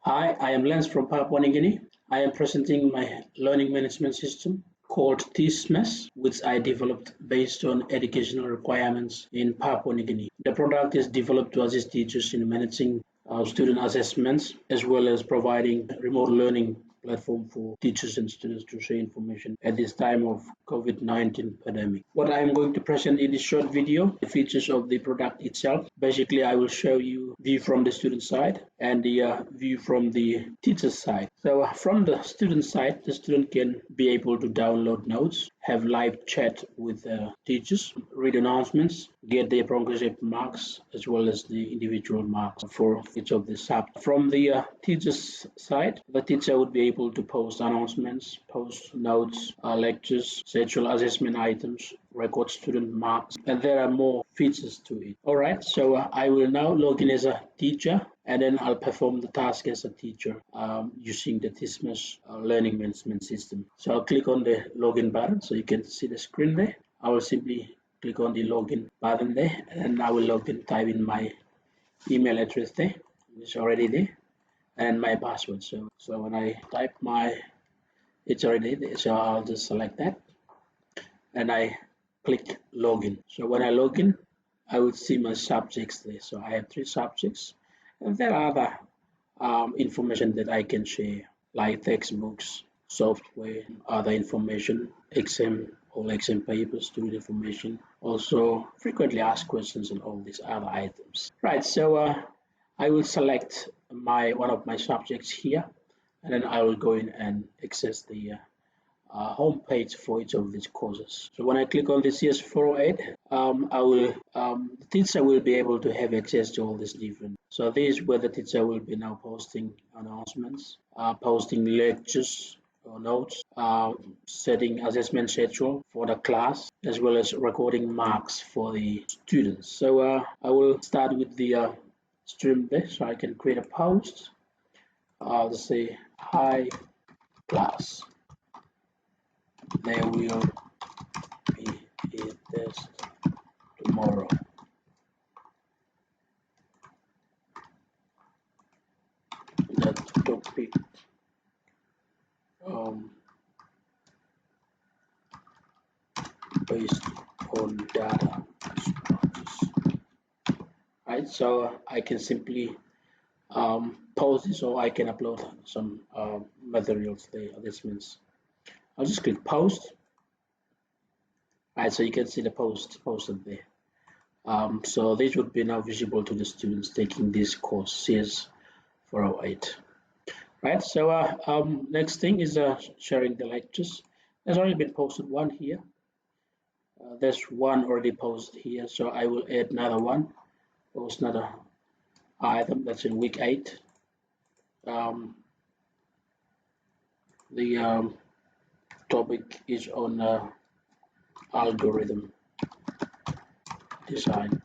Hi, I am Lance from Papua New Guinea. I am presenting my learning management system called tSMAS, which I developed based on educational requirements in Papua New Guinea. The product is developed to assist teachers in managing student assessments, as well as providing remote learning platform for teachers and students to share information at this time of COVID-19 pandemic. What I am going to present in this short video, the features of the product itself. Basically, I will show you view from the student side and the view from the teacher side. So from the student side, the student can be able to download notes, have live chat with teachers, read announcements, get their progressive marks as well as the individual marks for each of the subjects. From the teacher's side, the teacher would be able to post announcements, post notes, lectures, schedule assessment items, record student marks, and there are more features to it. All right, so I will now log in as a teacher, and then I'll perform the task as a teacher using the tSMAS learning management system. So I'll click on the login button so you can see the screen there. I will simply click on the login button there, and I will log in, type in my email address there, it's already there, and my password. So when I type it's already there, so I'll just select that and I click login. So when I log in, I will see my subjects there. So I have 3 subjects, and there are other information that I can share, like textbooks, software, other information, all exam papers, student information, also frequently asked questions, and all these other items. Right, so I will select one of my subjects here, and then I will go in and access the home page for each of these courses. So when I click on the CS408, the teacher will be able to have access to all these different. So this is where the teacher will be now posting announcements, posting lectures or notes, setting assessment schedule for the class, as well as recording marks for the students. So I will start with the stream there, so I can create a post. I'll say, hi class, there will be a test tomorrow. That topic based on data sources. Right, so I can simply post this, or I can upload some materials there. This means I'll just click post. Right, so you can see the post posted there. So this would be now visible to the students taking this course, CS408. Right, so next thing is sharing the lectures. There's already been posted one here. There's one already posted here, so I will add another one. Post another item that's in week 8. The topic is on algorithm design.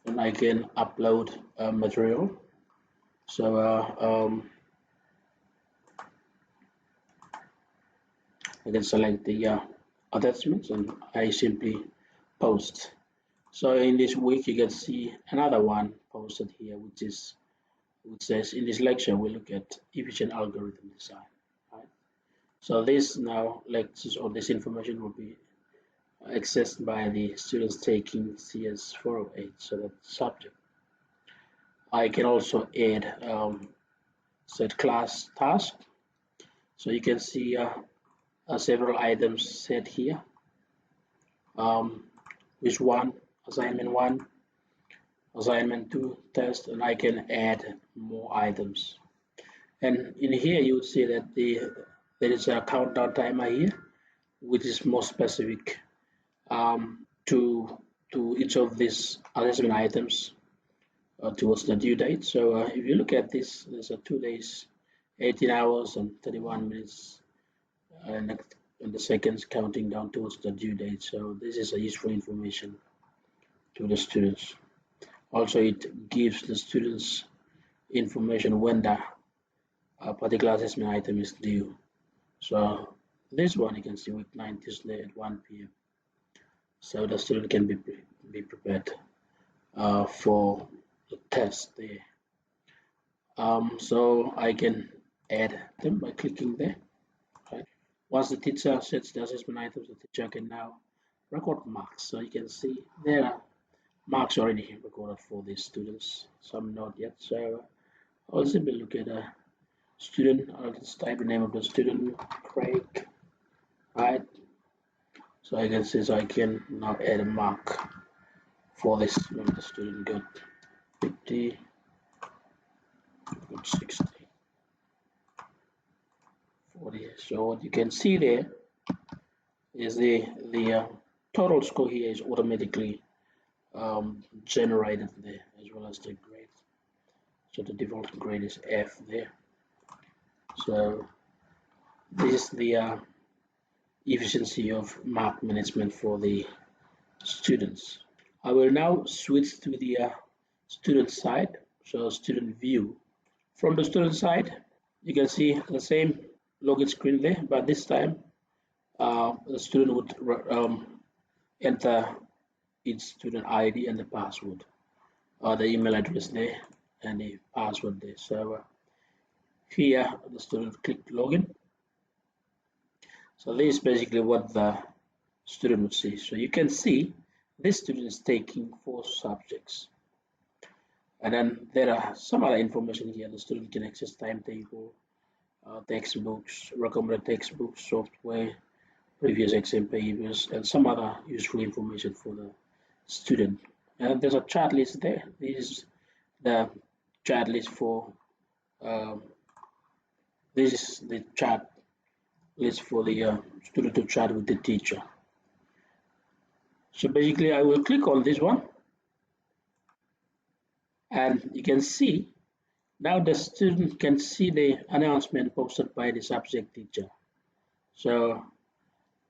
And I can upload material. So I can select the attachments, and I simply post. So in this week, you can see another one posted here, which says, in this lecture we look at efficient algorithm design. Right? So this now lectures, or this information will be accessed by the students taking CS408, so that subject. I can also add set class task. So you can see several items set here. Which one? Assignment 1, assignment 2, test, and I can add more items. And in here you will see that there is a countdown timer here, which is more specific to each of these assessment items towards the due date. So if you look at this, there's a 2 days, 18 hours and 31 minutes, and and the seconds counting down towards the due date. So this is a useful information to the students. Also, it gives the students information when the particular assessment item is due. So this one you can see week 9 Tuesday at 1 p.m. So the student can be prepared for the test there. So I can add them by clicking there. Right. Once the teacher sets the assessment items, the teacher can now record marks. So you can see there are marks already recorded for these students. Some not yet. So I'll simply look at a student. I'll just type the name of the student, Craig. Right. So I can see, so I can now add a mark for this when the student got 50, got 60, 40. So what you can see there is the total score here is automatically generated there, as well as the grade. So the default grade is F there. So this is the efficiency of mark management for the students. I will now switch to the student side, so student view. From the student side, you can see the same login screen there, but this time the student would enter its student ID and the password, the email address there, and the password there. So here the student click login. So this is basically what the student would see. So you can see this student is taking 4 subjects. And then there are some other information here. The student can access timetable, textbooks, recommended textbooks, software, previous exam papers, and some other useful information for the student. And there's a chart list there. This is the chart list for this is the chart list for the student to chat with the teacher. So basically, I will click on this one, and you can see now the student can see the announcement posted by the subject teacher. So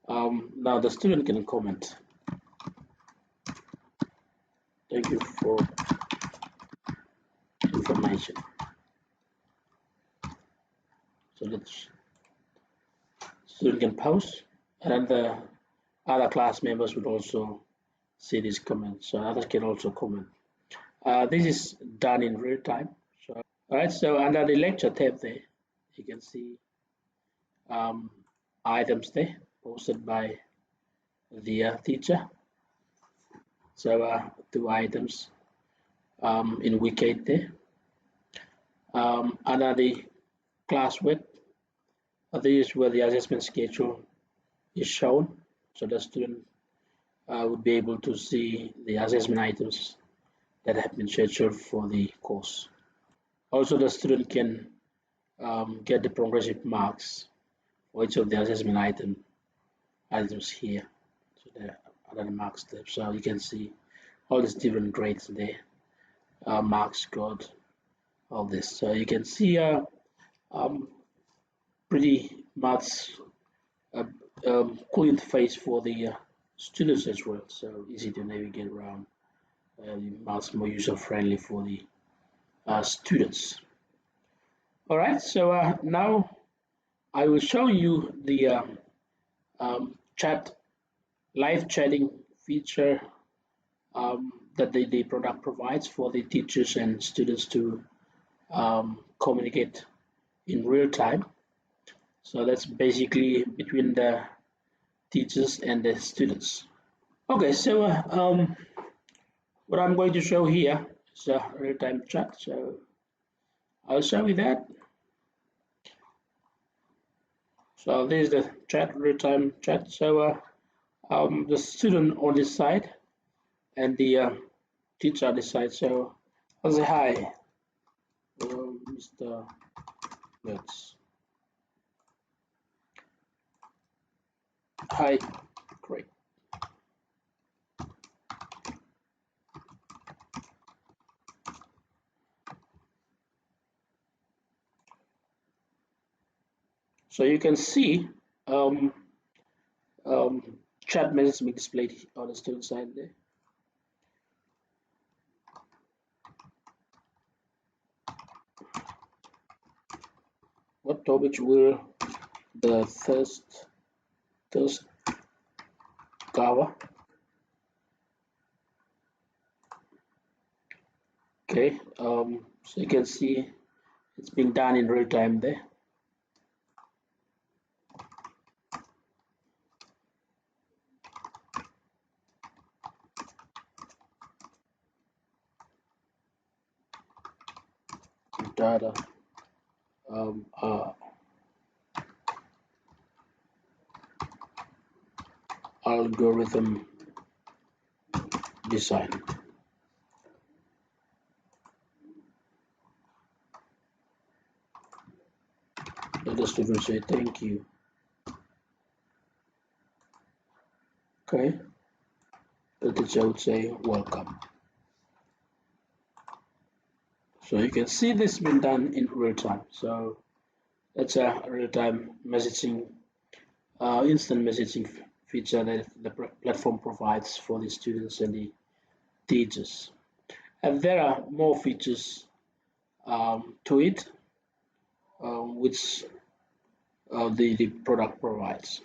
now the student can comment. Thank you for information. So the student can post, and the other class members would also see this comment. So others can also comment. This is done in real time. So, all right. So under the lecture tab there, you can see items there posted by the teacher. So 2 items in week 8 there. Under the classwork, this is where the assessment schedule is shown. So the student would be able to see the assessment items that have been scheduled for the course. Also, the student can get the progressive marks for each of the assessment items here. So there are the marks there. So you can see all these different grades there, marks scored, all this. So you can see pretty much cool interface for the students as well. So easy to navigate around, much more user friendly for the students. All right, so now I will show you the live chatting feature that the product provides for the teachers and students to communicate in real time. So that's basically between the teachers and the students. Okay, so what I'm going to show here is a real-time chat. So I'll show you that. So this is the chat, real-time chat. So the student on this side and the teacher on this side. So I'll say hi, Mr. Let's. Hi, great. So you can see Chat messages being displayed on the student side there. What topics will the test cover? Okay, so you can see it's being done in real time there. Data algorithm design. Let the student say thank you. Okay, the teacher would say welcome. So you can see this being done in real time. So that's a real-time messaging, instant messaging feature that the platform provides for the students and the teachers. And there are more features to it, which the product provides.